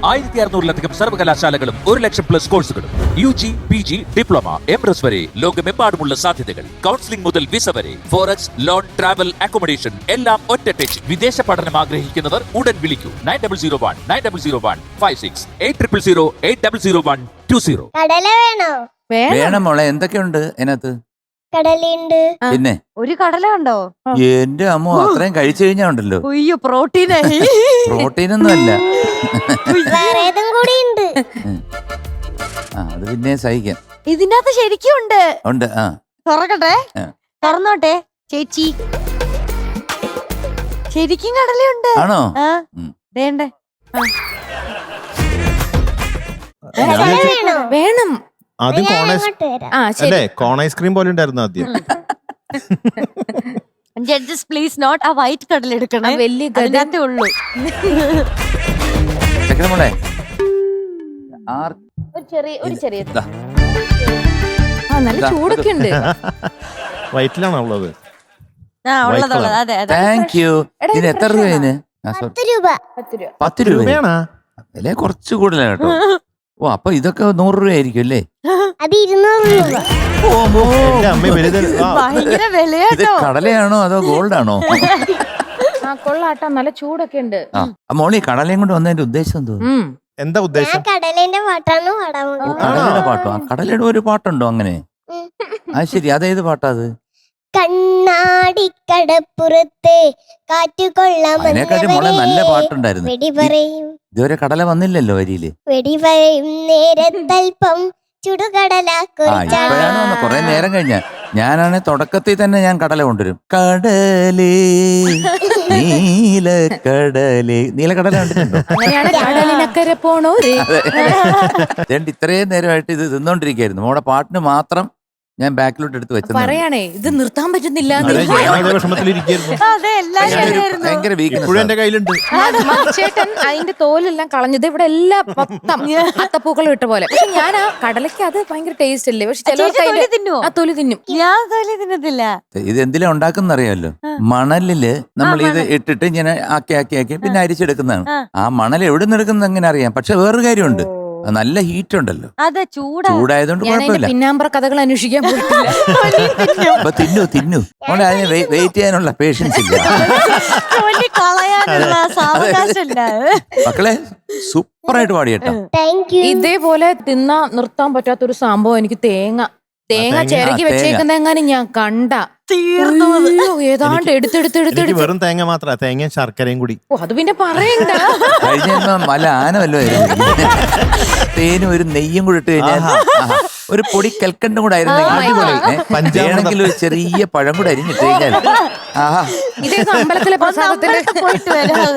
1600-ലധികം സർവകലാശാലകളും 1,00,000+ കോഴ്സുകളും UG, PG, diploma, MS വരെ ലോകമെമ്പാടുമുള്ള സാധ്യതകൾ. കൗൺസിലിംഗ് മുതൽ വിസ വരെ, ഫോറക്സ്, ലോൺ, ട്രാവൽ, അക്കോമഡേഷൻ എല്ലാം ഒറ്റ ടച്ച്. വിദേശ പഠനം ആഗ്രഹിക്കുന്നവർ ഉടൻ വിളിക്കൂ 9001-9001-56 8000-8001-20. കടല വേണോ? വേണം മോളെ. എന്തൊക്കെയുണ്ട് അതിനകത്ത്? കടലുണ്ട്. പിന്നെ ഒരു കടല ഉണ്ടോ? എന്റെ അമ്മ അത്രയും കഴിച്ചു കഴിഞ്ഞാ ഉണ്ടല്ലോ. അയ്യോ, പ്രോട്ടീനായി. പ്രോട്ടീനൊന്നും അല്ല. വേറേതും കൂടി ഉണ്ട്. അത് പിന്നെ സഹിക്കാം. ഇതിനകത്ത് ശരിക്കും ഉണ്ട്. ഉണ്ട്. തുറക്കട്ടെ? തുറന്നോട്ടെ ചേച്ചി. ശരിക്കും കടലുണ്ട്. ആണോ? വേണ്ടേ? വേണം. ആദ്യം അല്ലേ കോൺ ഐസ്ക്രീം പോലെ ഉണ്ടായിരുന്നു ആദ്യം. ജഡ്ജസ് പ്ലീസ് നോട്ട് ആ വൈറ്റ് കടൽ എടുക്കണം. വലിയ അതിനകത്തേ ഉള്ളൂ. മോളെ ഒരു ചെറിയ നല്ല ചൂടൊക്കെ ഉണ്ട്. വയറ്റിലാണോ ഉള്ളത്? ഉള്ളത്. അതെ അതെ. Thank you. ഇതിന് എത്ര രൂപ? 10 രൂപ. 10 രൂപ വില കുറച്ച് കൂടുതലാണ് കേട്ടോ. ഓ, അപ്പൊ ഇതൊക്കെ 100 രൂപ ആയിരിക്കും അല്ലേ? അത് 200 രൂപ. ഭയങ്കര ഇത് വിലയാട്ടോ. കടലയാണോ അതോ ഗോൾഡ് ആണോ? കൊള്ളാട്ടോ, നല്ല ചൂടൊക്കെ ഉണ്ട്. മോളി കടലയും കൊണ്ട് വന്നതിന്റെ ഉദ്ദേശം എന്തോ? എന്താ ഉദ്ദേശം? കടലിന്റെ പാട്ടാണ് പാടാൻ പോകുന്നത്. കടലയുടെ പാട്ടോ? കടലയുടെ ഒരു പാട്ടുണ്ടോ അങ്ങനെ? അത് ശരി. അതേത് പാട്ടാ അത്? കണ്ണാടിക്കടപ്പുറത്തെ കാറ്റുകൊള്ളാം അതിനെക്കാട്ടി മോളെ നല്ല പാട്ടുണ്ടായിരുന്നു. വെടി പറയും. ഇതുവരെ കടല വന്നില്ലല്ലോ വരിയില്. വെടി പറയും നേരത്തൽപ്പം ചുടുകടല ഇപ്പോഴാണ് വന്നത്. കൊറേ നേരം കഴിഞ്ഞ. ഞാനാണ് തുടക്കത്തിൽ തന്നെ ഞാൻ കടല കൊണ്ടുവരും. കടലേ നീലക്കടലേ. നീലക്കടല കണ്ടിട്ടുണ്ടോ? കടലിനക്കരെ പോണോര്. ഇത്രയും നേരമായിട്ട് ഇത് തിന്നോണ്ടിരിക്കായിരുന്നു. മോടെ പാട്ടിന് മാത്രം ഞാൻ ബാക്കിലോട്ട് എടുത്ത് വെച്ചത്. പറയാണേ ഇത് നിർത്താൻ പറ്റുന്നില്ല. ഭയങ്കര വീക്ക്നെസ്. എന്റെ കയ്യിലുണ്ട്. ചേട്ടൻ അതിന്റെ തോലെല്ലാം കളഞ്ഞത് ഇവിടെ എല്ലാം മൊത്തം അത്തപ്പൂക്കൾ ഇട്ട പോലെ. പക്ഷെ ഞാൻ ആ കടലയ്ക്ക് അത് ഭയങ്കര ടേസ്റ്റ് അല്ലേ. പക്ഷെ ചിലർക്ക് ആ തൊലി തിന്നും. ഞാൻ തൊലി തിന്നത്തില്ല. ഇത് എന്തിനാ ഉണ്ടാക്കുന്ന അറിയാമല്ലോ. മണലില് നമ്മൾ ഇത് ഇട്ടിട്ട് ഇങ്ങനെ ആക്കി പിന്നെ അരിച്ചെടുക്കുന്നതാണ്. ആ മണൽ എവിടെ നിന്ന് എടുക്കുന്നത് എങ്ങനെ അറിയാം. പക്ഷെ വേറൊരു കാര്യമുണ്ട്, നല്ല ഹീറ്റ് ഉണ്ടല്ലോ. ചൂടായതുകൊണ്ട് കുഴപ്പമില്ല. പിന്നാമ്പറ കഥകൾ അന്വേഷിക്കാൻ അപ്പൊ തിന്നു അവിടെ അതിന് വെയിറ്റ് ചെയ്യാനുള്ള പേഷ്യൻസ് ഇല്ല. മക്കളെ സൂപ്പറായിട്ട് പാടിയട്ടോ. ഇതേപോലെ തിന്നാ നിർത്താൻ പറ്റാത്തൊരു സംഭവം എനിക്ക് തേങ്ങ ചിരകി വെച്ചേക്കുന്നെങ്ങാനും ഞാൻ കണ്ട ഏതാണ്ട് എടുത്തെടുത്തെടുത്ത് വെറും തേങ്ങ മാത്രം, തേങ്ങ ശർക്കരയും കൂടി. അത് പിന്നെ പറയണ്ട. കഴിഞ്ഞ മല ആന വല്ലോ തേനും ഒരു നെയ്യും കൂടി ഇട്ട് കഴിഞ്ഞാൽ ഒരു പൊടി കൽക്കണ്ടും കൂടെ ആയിരുന്നെങ്കിൽ ഒരു ചെറിയ പഴം കൂടെ അരിഞ്ഞിട്ട് കഴിഞ്ഞാൽ ഇതേ അമ്പലത്തിലെ പ്രസാദത്തില് പോയിട്ട് വരാം.